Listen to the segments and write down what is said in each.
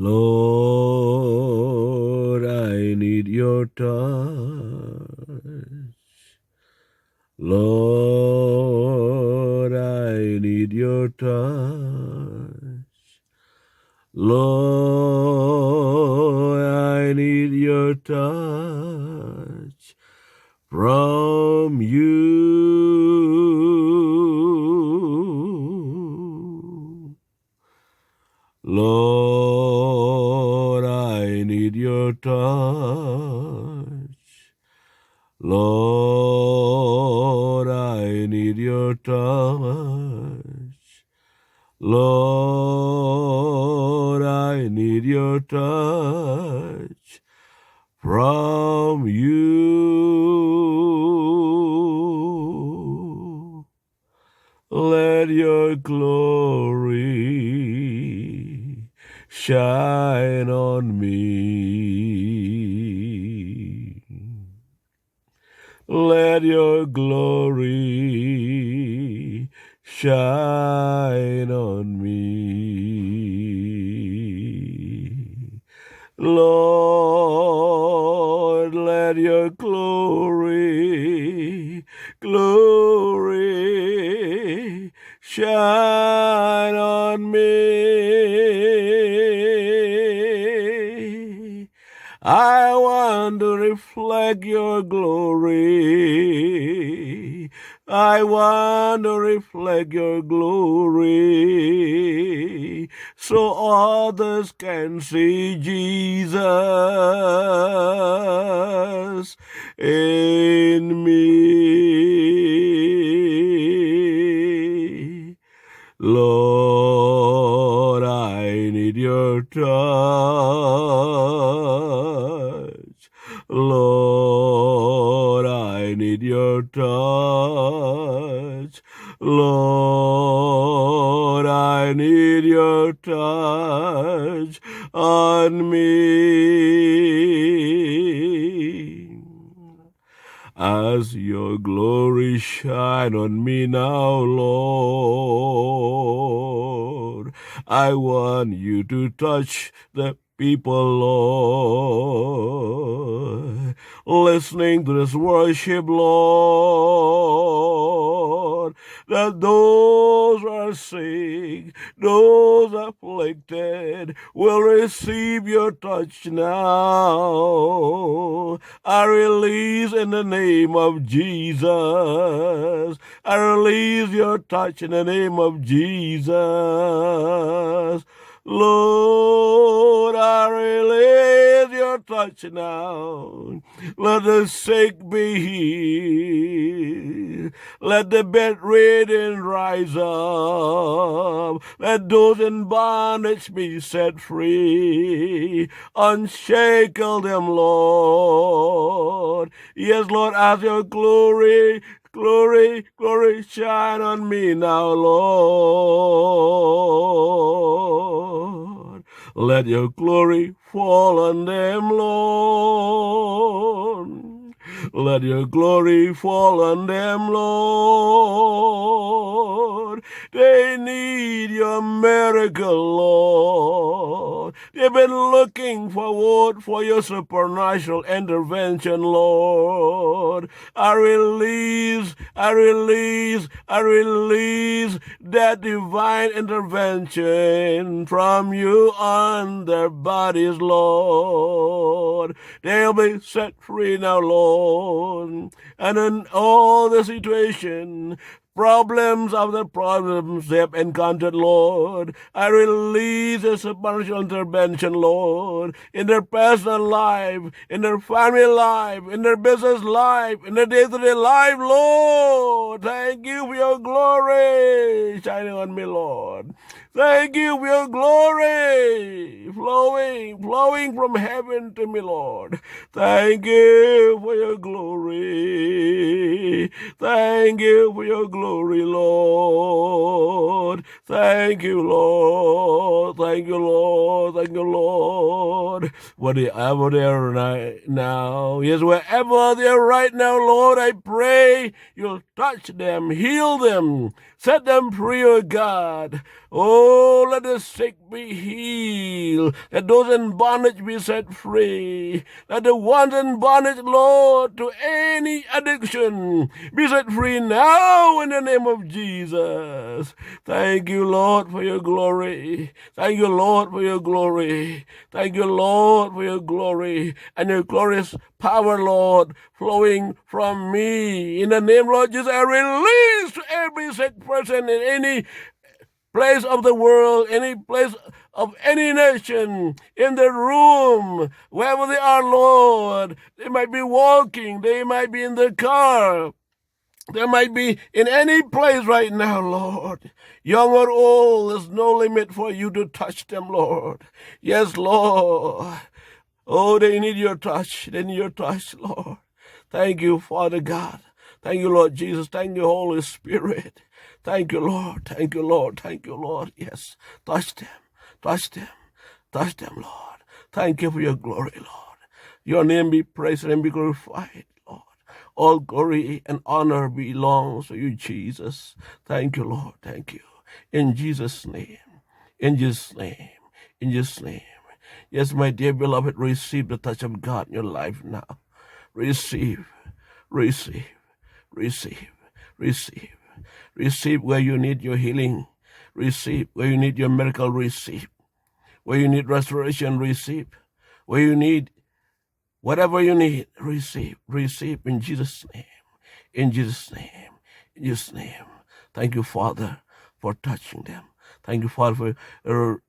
Lord, I need your touch. Lord, I need your touch. Lord, I need your touch from you. Lord, I need your touch. Lord, I need your touch. Lord, I need your touch from you. Let your glory shine on me. Let your glory shine on me. Lord, let your glory shine on me. I want to reflect your glory. I want to reflect your glory so others can see Jesus in me. Lord, I need your touch. Lord, I need your touch. Lord, I need your touch on me. As your glory shine on me now, Lord, I want you to touch the people, Lord, listening to this worship, Lord, that those who are sick, those afflicted will receive your touch now. I release in the name of Jesus. I release your touch in the name of Jesus. Lord, I release your touch now. Let the sick be healed. Let the bedridden rise up. Let those in bondage be set free. Unshackle them, Lord. Yes, Lord, as your glory shine on me now, Lord. Let your glory fall on them, Lord. Let your glory fall on them, Lord. They need your miracle, Lord. They've been looking forward for your supernatural intervention, Lord. I release that divine intervention from you on their bodies, Lord. They'll be set free now, Lord. And in all the situation, problems they have encountered, Lord, I release a supernatural intervention, Lord, in their personal life, in their family life, in their business life, in their day-to-day life, Lord. Thank you for your glory shining on me, Lord. Thank you for your glory flowing from heaven to me, Lord. Thank you for your glory. Thank you for your glory, Lord. Thank you, Lord. Thank you, Lord. Thank you, Lord. Wherever they are right now, yes, wherever they are right now, Lord, I pray you'll touch them, heal them, Set them free, O God. Oh, let the sick be healed. Let those in bondage be set free. Let the ones in bondage, Lord, to any addiction be set free now in the name of Jesus. Thank you, Lord, for your glory. Thank you, Lord, for your glory. Thank you, Lord, for your glory and your glorious power, Lord, flowing from me. In the name, Lord Jesus, I release to every sick person in any place of the world, any place of any nation, in the room, wherever they are, Lord. They might be walking, they might be in the car, they might be in any place right now, Lord. Young or old, there's no limit for you to touch them, Lord. Yes, Lord. Oh, they need your touch. They need your touch, Lord. Thank you, Father God. Thank you, Lord Jesus. Thank you, Holy Spirit. Thank you, Lord. Thank you, Lord. Thank you, Lord. Yes, touch them. Touch them. Touch them, Lord. Thank you for your glory, Lord. Your name be praised and be glorified, Lord. All glory and honor belongs to you, Jesus. Thank you, Lord. Thank you. In Jesus' name. In Jesus' name. In Jesus' name. Yes, my dear beloved, receive the touch of God in your life now. Receive, receive, receive, receive. Receive where you need your healing. Receive where you need your miracle. Receive where you need restoration. Receive where you need whatever you need. Receive, receive in Jesus' name. In Jesus' name. In Jesus' name. Thank you, Father, for touching them. Thank you, Father, for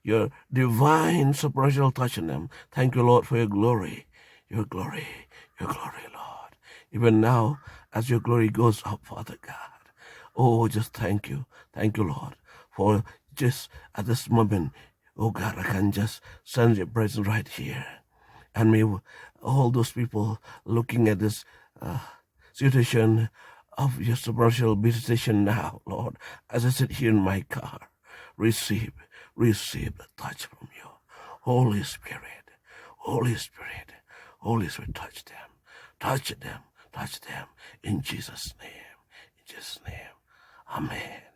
your divine supernatural touch in them. Thank you, Lord, for your glory, your glory, your glory, Lord. Even now, as your glory goes up, Father God, oh, just thank you, Lord, for just at this moment, oh God, I can just sense your presence right here. And may all those people looking at this situation of your supernatural visitation now, Lord, as I sit here in my car, receive the touch from you. Holy Spirit, Holy Spirit, Holy Spirit, touch them, in Jesus' name, Amen.